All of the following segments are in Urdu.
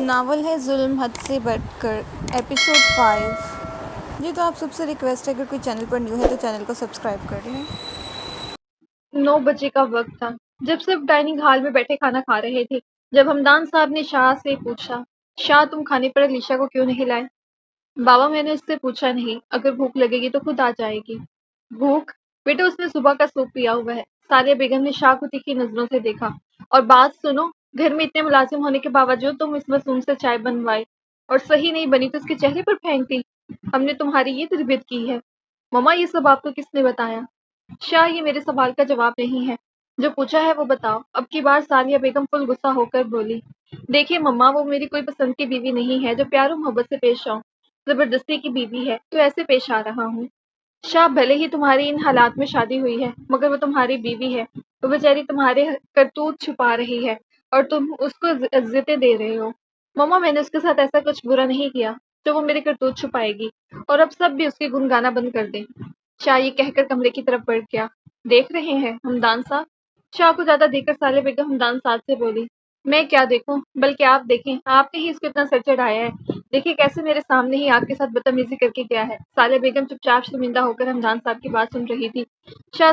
ناول ہے ظلم حد سے بڑھ کر، ایپیسوڈ 5۔ جی تو آپ سب سے ریکویسٹ ہے اگر کوئی چینل پر نیو ہے تو چینل کو سبسکرائب کر لیں۔ 9 بجے کا وقت تھا جب سب ڈائننگ ہال میں بیٹھے کھانا کھا رہے تھے، جب ہمدان صاحب نے شاہ سے پوچھا، شاہ تم کھانے پر علیشا کو کیوں نہیں لائے؟ بابا میں نے اس سے پوچھا نہیں، اگر بھوک لگے گی تو خود آ جائے گی۔ بھوک؟ بیٹا اس نے صبح کا سوپ پیا ہوا ہے۔ ثانیہ بیگم نے شاہ کو تیکھی نظروں سے دیکھا۔ اور بات سنو، گھر میں اتنے ملازم ہونے کے باوجود تم اس معصوم سے چائے بنوائے اور صحیح نہیں بنی تو اس کے چہرے پر پھینک دی۔ ہم نے تمہاری یہ تربیت کی ہے؟ مما یہ سب آپ کو کس نے بتایا؟ شاہ یہ میرے سوال کا جواب نہیں ہے، جو پوچھا ہے وہ بتاؤ۔ اب کی بار ثانیہ بیگم فل غصہ ہو کر بولی، دیکھیے مما وہ میری کوئی پسند کی بیوی نہیں ہے جو پیار و محبت سے پیش آؤں، زبردستی کی بیوی ہے تو ایسے پیش آ رہا ہوں۔ شاہ بھلے ہی تمہاری ان حالات میں شادی ہوئی ہے مگر وہ تمہاری بیوی ہے، وہ بیچاری تمہارے کرتوت چھپا رہی ہے اور تم اس کو عزتیں دے رہے ہو۔ مما میں نے اس کے ساتھ ایسا کچھ برا نہیں کیا جو وہ میرے کرتوت چھپائے گی، اور اب سب بھی اس کی گنگانا بند کر دیں۔ شاہ یہ کہہ کر کمرے کی طرف بڑھ گیا۔ دیکھ رہے ہیں ہمدان صاحب؟ شاہ کو زیادہ دیکھ کر ثانیہ بیگم ہمدان صاحب سے بولی، میں کیا دیکھوں، بلکہ آپ دیکھیں، آپ نے ہی اس کو اتنا سر چڑھایا ہے، دیکھیے کیسے میرے سامنے ہی آپ کے ساتھ بدتمیزی کر کے گیا ہے۔ ثانیہ بیگم چپ چاپ شرمندہ ہو کر ہمدان صاحب کی بات سن رہی تھی۔ شاہ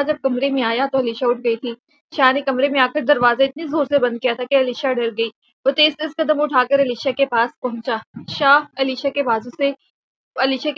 جب کمرے میں آیا تو علیشا اٹھ گئی تھی۔ شاہ نے کمرے میں آ کر دروازہ اتنی زور سے بند کیا تھا کہ علیشا ڈر گئی۔ وہ تیز تیز قدم اٹھا کر علیشا کے پاس پہنچا۔ شاہ علیشا کے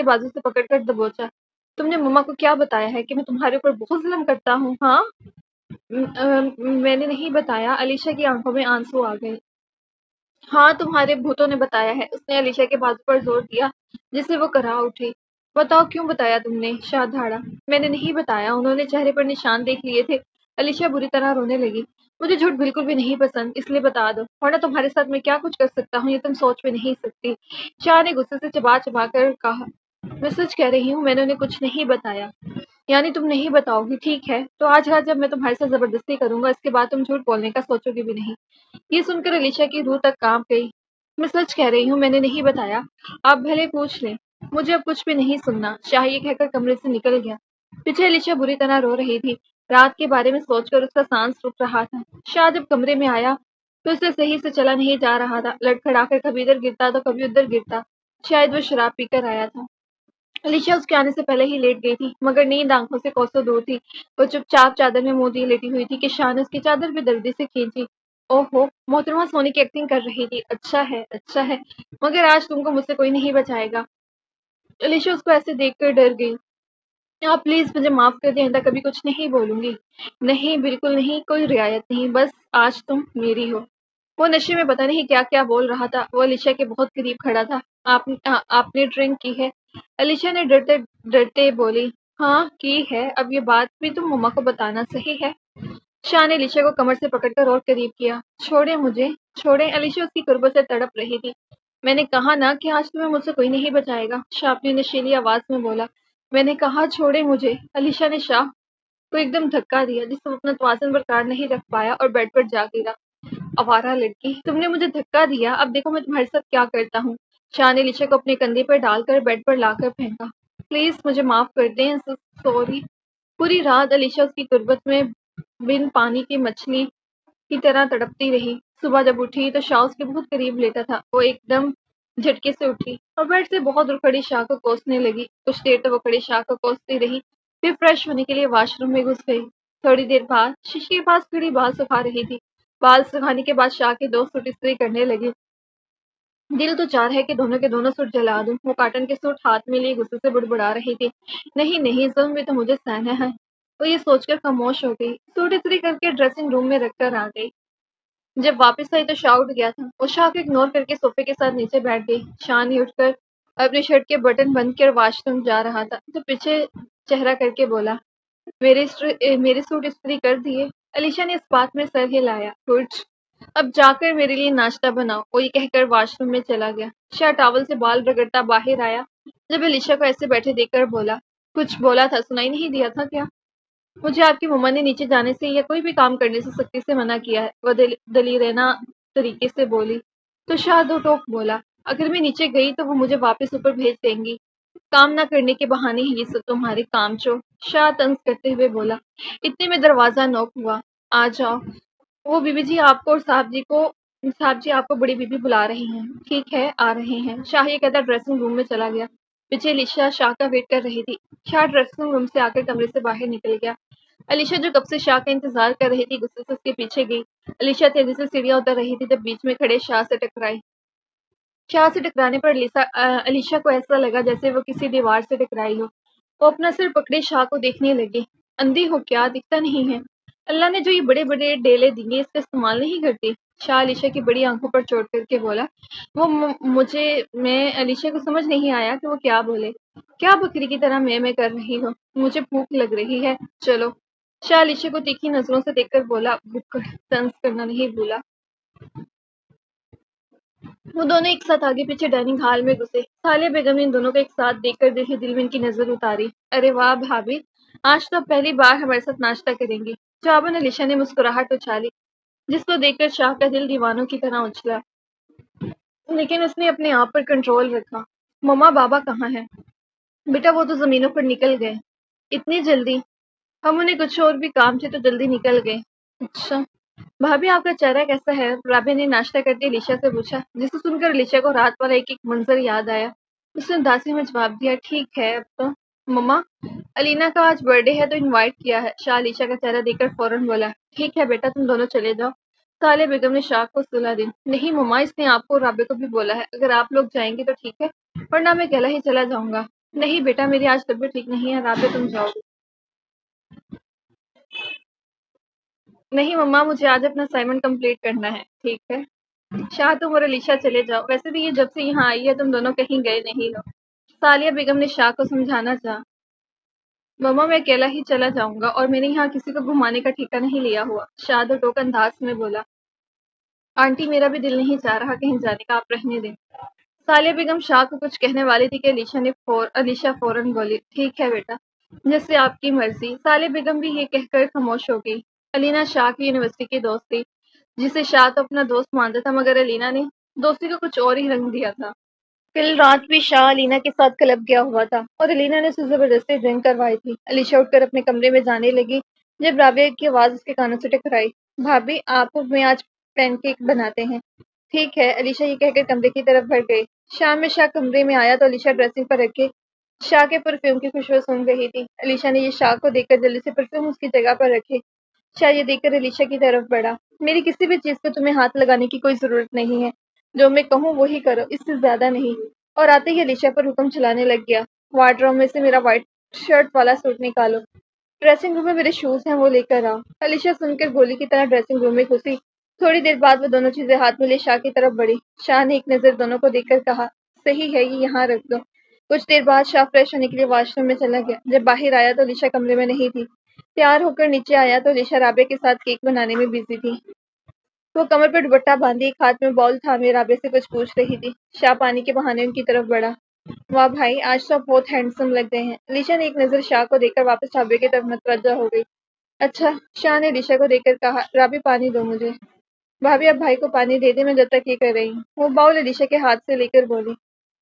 بازو سے پکڑ کر دبوچا۔ تم نے مما کو کیا بتایا ہے کہ میں تمہارے اوپر بہت ظلم کرتا ہوں؟ ہاں میں نے نہیں بتایا۔ علیشا کی آنکھوں میں آنسو آ گئے۔ ہاں تمہارے بھوتوں نے بتایا ہے، اس نے علیشا کے بازو پر زور دیا جس سے وہ کرا اٹھی۔ بتاؤ کیوں بتایا تم نے؟ شاہ دھاڑا۔ میں نے نہیں بتایا، انہوں نے چہرے پر نشان دیکھ لیے تھے۔ علیشا بری طرح رونے لگی۔ مجھے جھوٹ بالکل بھی نہیں پسند، اس لیے بتا دو، ورنہ تمہارے ساتھ میں کیا کچھ کر سکتا ہوں یہ تم سوچ بھی نہیں سکتی۔ شاہ نے غصے سے چبا چبا کر کہا، میں سچ کہہ رہی ہوں، میں نے انہیں کچھ نہیں بتایا۔ یعنی تم نہیں بتاؤ گی؟ ٹھیک ہے، تو آج رات جب میں تمہارے ساتھ زبردستی کروں گا اس کے بعد تم جھوٹ بولنے کا سوچو گی بھی نہیں۔ یہ سن کر علیشا کی روح تک کانپ گئی۔ میں سچ کہہ رہی ہوں، میں نے نہیں بتایا، آپ بھلے پوچھ لیں، مجھے اب کچھ بھی نہیں سننا۔ شاہ یہ کہہ کر کمرے سے نکل گیا۔ پیچھے علیشا بری طرح رو رہی تھی۔ رات کے بارے میں سوچ کر اس کا سانس رک رہا تھا۔ شاہ جب کمرے میں آیا تو اسے صحیح سے چلا نہیں جا رہا تھا، لڑکھڑا کر کبھی ادھر گرتا تو کبھی ادھر گرتا، شاید وہ شراب پی کر آیا تھا۔ علیشا اس کے آنے سے پہلے ہی لیٹ گئی تھی مگر نیند آنکھوں سے کوسوں دور تھی۔ وہ چپ چاپ چادر میں منہ دیے لیٹی ہوئی تھی کہ شاہ نے اس کی چادر بھی جلدی سے کھینچی۔ اوہو، محترمہ سونے کی ایکٹنگ کر رہی تھی، اچھا ہے اچھا ہے، مگر آج تم کو مجھ سے کوئی نہیں بچائے گا۔ علیشا اس کو ایسے دیکھ کر ڈر گئی۔ آپ پلیز مجھے معاف کر دیں، آئندہ کبھی کچھ نہیں بولوں گی۔ نہیں بالکل نہیں، کوئی رعایت نہیں، بس آج تم میری ہو۔ وہ نشے میں پتہ نہیں کیا کیا بول رہا تھا۔ وہ علیشا کے بہت قریب کھڑا تھا۔ آپ نے ڈرنک کی ہے؟ علیشا نے ڈرتے ڈرتے بولی، ہاں کی ہے، اب یہ بات بھی تم مما کو بتانا، صحیح ہے؟ شاہ نے علیشا کو کمر سے پکڑ کر اور قریب کیا۔ چھوڑیں مجھے، چھوڑیں۔ علیشا اس کی قربت سے تڑپ رہی تھی۔ میں نے کہا نا کہ آج تمہیں مجھ سے کوئی نہیں بچائے گا، شاہ اپنی نشیلی آواز میں بولا۔ میں نے کہا چھوڑیں مجھے۔ علیشا نے شاہ کو ایک دم دھکا دیا جس سے وہ اپنا توازن برقرار نہیں رکھ پایا اور بیڈ پر جا گرا۔ آوارہ لڑکی، تم نے مجھے دھکا دیا، اب دیکھو میں تمہارے ساتھ کیا کرتا ہوں۔ شاہ نے علیشا کو اپنے کندھے پر ڈال کر بیڈ پر لا کر پھینکا۔ پلیز مجھے معاف کر دیں، سوری۔ پوری رات علیشا اس کی تربت میں بن پانی کی مچھلی کی طرح تڑپتی رہی۔ صبح جب اٹھی تو شاہ اس کے بہت قریب لیٹا تھا۔ وہ ایک دم جھٹکے سے اٹھی اور بیڈ سے بہت دور کھڑی شاہ کو کوسنے لگی۔ کچھ دیر تو وہ کھڑی شاہ کو کوستی رہی، پھر فریش ہونے کے لیے واش روم میں گھس گئی۔ تھوڑی دیر بعد شیشے کے پاس کھڑی بال سکھا رہی تھی۔ بال سکھانے کے بعد شاہ کے 2 سوٹ استری کرنے لگی۔ دل تو چاہ ہے کہ دونوں کے دونوں سوٹ جلا دوں۔ وہ کاٹن کے سوٹ ہاتھ میں لیے غصے سے بڑبڑا رہی تھی، نہیں نہیں، ظلم بھی تو مجھے سہنا ہے۔ وہ یہ سوچ کر خاموش ہو گئی، سوٹ استری کر کے ڈریسنگ روم میں رکھ کر آ گئی۔ جب واپس آئی تو شاہ اٹھ گیا تھا۔ وہ شاہ کو اگنور کر کے صوفے کے ساتھ نیچے بیٹھ گئی۔ شاہ نے اٹھ کر اپنی شرٹ کے بٹن بند کر واش روم جا رہا تھا تو پیچھے چہرہ کر کے بولا، میرے سوٹ استری کر دیے؟ علیشا نے اس بات میں سر ہلایا۔ گڈ، اب جا کر میرے لیے ناشتہ بناؤ۔ وہ یہ کہہ کر واش روم میں چلا گیا۔ شاہ ٹاول سے بال رگڑتا باہر آیا جب علیشا کو ایسے بیٹھے دیکھ کر بولا، کچھ بولا تھا، سنائی نہیں دیا تھا کیا؟ مجھے آپ کی مما نے نیچے جانے سے یا کوئی بھی کام کرنے سے سختی سے منع کیا ہے، وہ دلیرانہ طریقے سے بولی۔ تو شاہ دو ٹوک بولا، اگر میں نیچے گئی تو وہ مجھے واپس اوپر بھیج دیں گی، کام نہ کرنے کے بہانے ہی یہ سب تمہارے کام چو۔ شاہ طنز کرتے ہوئے بولا۔ اتنے میں دروازہ نوک ہوا، آ جاؤ۔ وہ بیوی جی آپ کو اور صاحب جی کو صاحب جی آپ کو بڑی بیوی بلا رہی ہیں۔ ٹھیک ہے آ رہے ہیں، شاہ یہ کہتا ڈریسنگ روم میں چلا گیا۔ پیچھے علیشا شاہ کا ویٹ کر رہی تھی۔ شاہ ڈریسنگ روم سے آ کر کمرے سے باہر نکل گیا۔ علیشا جو کب سے شاہ کا انتظار کر رہی تھی غصے سے اس کے پیچھے گئی۔ علیشا تیزی سے سیڑھیاں اتر رہی تھی جب بیچ میں کھڑے شاہ سے ٹکرائی۔ شاہ سے ٹکرانے پر علیشا کو ایسا لگا جیسے وہ کسی دیوار سے ٹکرائی ہو۔ وہ اپنا سر پکڑے شاہ کو دیکھنے لگی۔ اندھی ہو کیا دکھتا نہیں ہے؟ اللہ نے جو یہ بڑے بڑے ڈیلے دیے اس کا استعمال نہیں کرتی؟ شاہ علیشا کی بڑی آنکھوں پر چوٹ کر کے بولا۔ میں علیشا کو سمجھ نہیں آیا کہ وہ کیا بولے۔ کیا بکری کی طرح میں کر رہی ہو؟ مجھے بھوک لگ رہی ہے، چلو۔ شاہ علیشا کو تیکھی نظروں سے دیکھ کر بولا، بھوک طنز کرنا نہیں بھولا۔ وہ دونوں ایک ساتھ آگے پیچھے ڈائننگ ہال میں گھسے۔ ثالیہ بیگم نے ان دونوں کو ایک ساتھ دیکھ کر دل میں ان کی نظر اتاری۔ ارے واہ بھابھی، آج تو آپ پہلی بار ہمارے ساتھ ناشتہ کریں گی۔ جواباً علیشا نے مسکراہٹ اچھالی، جس کو دیکھ کر شاہ کا دل دیوانوں کی طرح اچھلا، لیکن اس نے اپنے آپ پر کنٹرول رکھا۔ مما بابا کہاں ہیں؟ بیٹا وہ تو زمینوں پر نکل گئے۔ اتنی جلدی؟ ہم انہیں کچھ اور بھی کام تھے تو جلدی نکل گئے۔ اچھا بھابھی آپ کا چہرہ کیسا ہے؟ رابعہ نے ناشتہ کرتے علیشا سے پوچھا، جسے سن کر علیشا کو رات والا ایک منظر یاد آیا۔ اس نے اداسی میں جواب دیا، ٹھیک ہے اب تو۔ مما علینا کا آج برتھ ڈے ہے تو انوائٹ کیا ہے۔ شاہ علیشا کا چہرہ دیکھ کر فوراً بولا، ٹھیک ہے بیٹا تم دونوں چلے جاؤ۔ ثالیہ بیگم نے شاہ کو صلاح دی، نہیں مما اس نے آپ کو اور رابعہ کو بھی بولا ہے، اگر آپ لوگ جائیں گے تو ٹھیک ہے ورنہ میں اکیلا ہی چلا جاؤں گا۔ نہیں بیٹا میری آج طبیعت ٹھیک نہیں ہے، رابعہ تم جاؤ۔ نہیں مما مجھے آج اپنا اسائنمنٹ کمپلیٹ کرنا ہے۔ ٹھیک ہے شاہ تم اور علیشا چلے جاؤ، ویسے بھی یہ جب سے یہاں آئی ہے تم دونوں کہیں گئے نہیں ہو۔ ثالیہ بیگم نے شاہ کو سمجھانا چاہا، مما میں اکیلا ہی چلا جاؤں گا اور میں نے یہاں کسی کو گھمانے کا ٹھیکہ نہیں لیا ہوا۔ شاہ دو ٹوک انداز میں بولا، آنٹی میرا بھی دل نہیں چاہ رہا کہیں جانے کا، آپ رہنے دیں۔ ثالیہ بیگم شاہ کو کچھ کہنے والی تھی کہ علیشا فوراً بولی، ٹھیک ہے بیٹا جس سے آپ کی مرضی۔ ثالیہ بیگم بھی یہ کہہ کر خاموش ہو گئی۔ علینا شاہ کی یونیورسٹی کی دوست تھی، جسے شاہ تو اپنا دوست مانتا تھا، مگر علینا نے دوستی کو کچھ اور ہی رنگ دیا تھا۔ کل رات بھی شاہ علینا کے ساتھ کلب گیا ہوا تھا اور علینا نے اسے زبردستی ڈرنک کروائی تھی۔ علیشا اٹھ کر اپنے کمرے میں جانے لگی جب رابعہ کی آواز اس کے کانوں سے ٹکرائی، بھابھی آپ میں آج پین کیک بناتے ہیں۔ ٹھیک ہے علیشا یہ کہہ کر کمرے کی طرف بڑھ گئی۔ شام میں شاہ کمرے میں آیا تو علیشا ڈریسنگ پر رکھے شاہ کے پرفیوم کی خوشبو سونگھ رہی تھی۔ علیشا نے یہ شاہ کو دیکھ کر جلدی سے پرفیوم اس کی جگہ پر رکھے۔ شاہ یہ دیکھ کر علیشا کی طرف بڑھا، میری کسی بھی چیز کو تمہیں ہاتھ لگانے کی کوئی ضرورت نہیں ہے، جو میں کہوں وہی کرو، اس سے زیادہ نہیں۔ اور آتے ہی علیشا پر حکم چلانے لگ گیا، وارڈروب میں سے میرا وائٹ شرٹ والا سوٹ نکالو، ڈریسنگ روم میں میرے شوز ہیں وہ لے کر آؤ۔ علیشا سن کر گولی کی طرح ڈریسنگ روم میں گھسی۔ تھوڑی دیر بعد وہ دونوں چیزیں ہاتھ میں لے شاہ کی طرف بڑھی۔ شاہ نے ایک نظر دونوں کو دیکھ کر کہا، صحیح ہے یہ یہاں رکھ دو۔ کچھ دیر بعد شاہ فریش ہونے کے لیے واش روم میں چلا گیا۔ جب باہر آیا تو علیشا کمرے میں نہیں تھی۔ تیار ہو کر نیچے آیا تو علیشا رابعہ کے ساتھ کیک بنانے میں بزی تھی۔ وہ کمر پر دوپٹہ باندھی ایک ہاتھ میں باؤل تھامے رابعہ سے کچھ پوچھ رہی تھی۔ شاہ پانی کے بہانے ان کی طرف بڑھا، واہ بھائی آج تو آپ بہت ہینڈسم لگ رہے ہیں۔ علیشا نے ایک نظر شاہ کو دیکھ کر واپس رابعہ کی طرف متوجہ ہو گئی۔ اچھا شاہ نے علیشا کو دیکھ کر کہا، رابعہ پانی دو مجھے۔ بھابھی اب بھائی کو پانی دے دے، میں جب تک یہ کر رہی ہوں۔ وہ باؤل علیشا کے ہاتھ سے لے کر بولی۔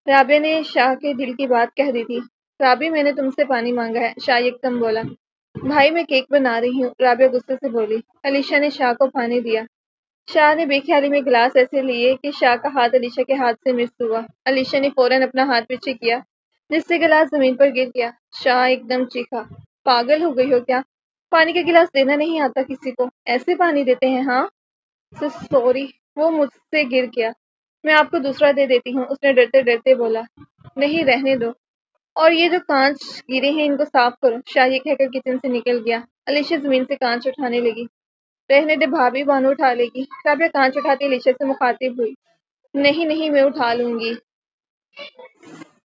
رابعہ نے شاہ کے دل کی بات کہہ دی تھی۔ رابعہ میں نے تم سے پانی مانگا ہے، شاہ یکدم بولا۔ بھائی میں کیک بنا رہی ہوں، رابعہ غصے سے بولی۔ علیشا نے شاہ کو پانی دیا۔ شاہ نے بے خیالی میں گلاس ایسے لیے کہ شاہ کا ہاتھ علیشا کے ہاتھ سے مس ہوا۔ علیشا نے فوراً اپنا ہاتھ پیچھے کیا جس سے گلاس زمین پر گر گیا۔ شاہ ایک دم چیخا، پاگل ہو گئی ہو کیا؟ پانی کا گلاس دینا نہیں آتا کسی کو، ایسے پانی دیتے ہیں ہاں؟ سوری وہ مجھ سے گر گیا، میں آپ کو دوسرا دے دیتی ہوں، اس نے ڈرتے ڈرتے بولا۔ نہیں رہنے دو، اور یہ جو کانچ گرے ہیں ان کو صاف کرو، شاہ یہ کہہ کر کچن سے نکل گیا۔ علیشا زمین سے کانچ اٹھانے لگی، رہنے دے بھابھی بانو اٹھا لے گی۔ رابعہ کانچ اٹھاتی علیشا سے مخاطب ہوئی، نہیں نہیں میں اٹھا لوں گی۔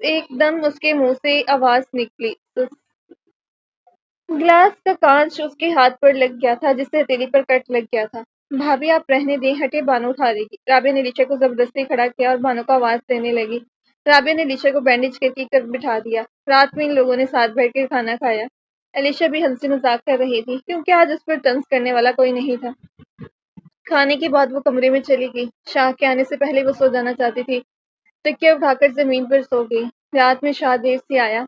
ایک دم اس کے منہ سے آواز نکلی، گلاس کا کانچ اس کے ہاتھ پر لگ گیا تھا جس سے ہتھیلی پر کٹ لگ گیا تھا۔ بھابھی آپ رہنے دیں، ہٹے بانو اٹھا لے گی۔ رابعہ نے علیشا کو زبردستی کھڑا کیا اور بانو کو آواز دینے لگی۔ رابعہ نے علیشا کو بینڈیج کر کے طرف بٹھا دیا۔ رات میں ان لوگوں نے ساتھ بیٹھ کر کھانا کھایا۔ علیشا بھی ہنسی مذاق کر رہی تھی کیونکہ آج اس پر طنز کرنے والا کوئی نہیں تھا۔ کھانے کے بعد وہ کمرے میں چلی گئی۔ شاہ کے آنے سے پہلے وہ سو جانا چاہتی تھی، تکیہ اٹھا کر زمین پر سو گئی۔ رات میں شاہ دیر سے آیا۔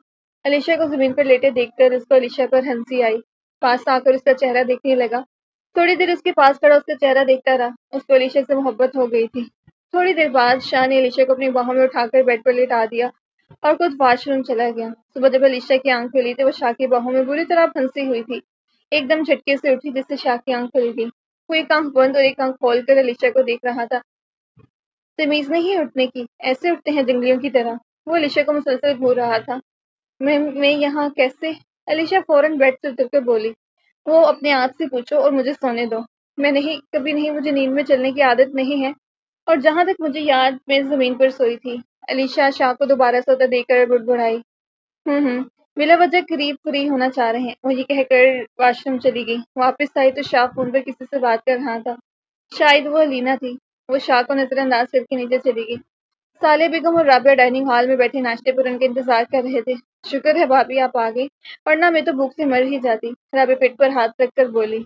علیشا کو زمین پر لیٹے دیکھ کر اس کو علیشا پر ہنسی آئی، پاس آ کر اس کا چہرہ دیکھنے لگا۔ تھوڑی دیر اس کے پاس کھڑا اس کا چہرہ دیکھتا رہا. اس کو علیشا سے محبت ہو گئی تھی. تھوڑی دیر بعد شاہ نے علیشا کو اپنی باہوں میں اٹھا کر بیڈ پر لیٹا دیا اور خود واش روم چلا گیا. صبح جب علیشا کی آنکھ کھلی تو وہ شاہ کی باہوں میں بری طرح پھنسی ہوئی تھی. ایک دم جھٹکے سے اٹھی جس سے شاہ کی آنکھ کھل گئی. وہ ایک آنکھ بند اور ایک آنکھ کھول کر علیشا کو دیکھ رہا تھا. تمیز نہیں اٹھنے کی، ایسے اٹھتے ہیں جنگلیوں کی طرح. وہ علیشا کو مسلسل گھور رہا تھا. میں یہاں کیسے؟ علیشا فوراً بیڈ سے اتر کر بولی. وہ اپنے آپ سے پوچھو اور مجھے سونے دو. میں نہیں، کبھی نہیں، مجھے نیند میں چلنے کی عادت نہیں ہے، اور جہاں تک مجھے یاد میں زمین پر سوئی تھی. علیشا شاہ کو دوبارہ سوتا دے کر بڑبڑائی. ہوں بلا وجہ قریب فری ہونا چاہ رہے ہیں. وہ یہ کہہ کر واش روم چلی گئی. واپس آئی تو شاہ فون پر کسی سے بات کر رہا تھا. شاید وہ علینا تھی. وہ شاہ کو نظر انداز کر کے نیچے چلی گئی. صالح بیگم اور رابعہ ڈائننگ ہال میں بیٹھے ناشتے پر ان کا انتظار کر رہے تھے. شکر ہے بھابھی آپ آ گئی، ورنہ میں تو بھوک سے مر ہی جاتی. رابعہ پیٹ پر ہاتھ رکھ کر بولی.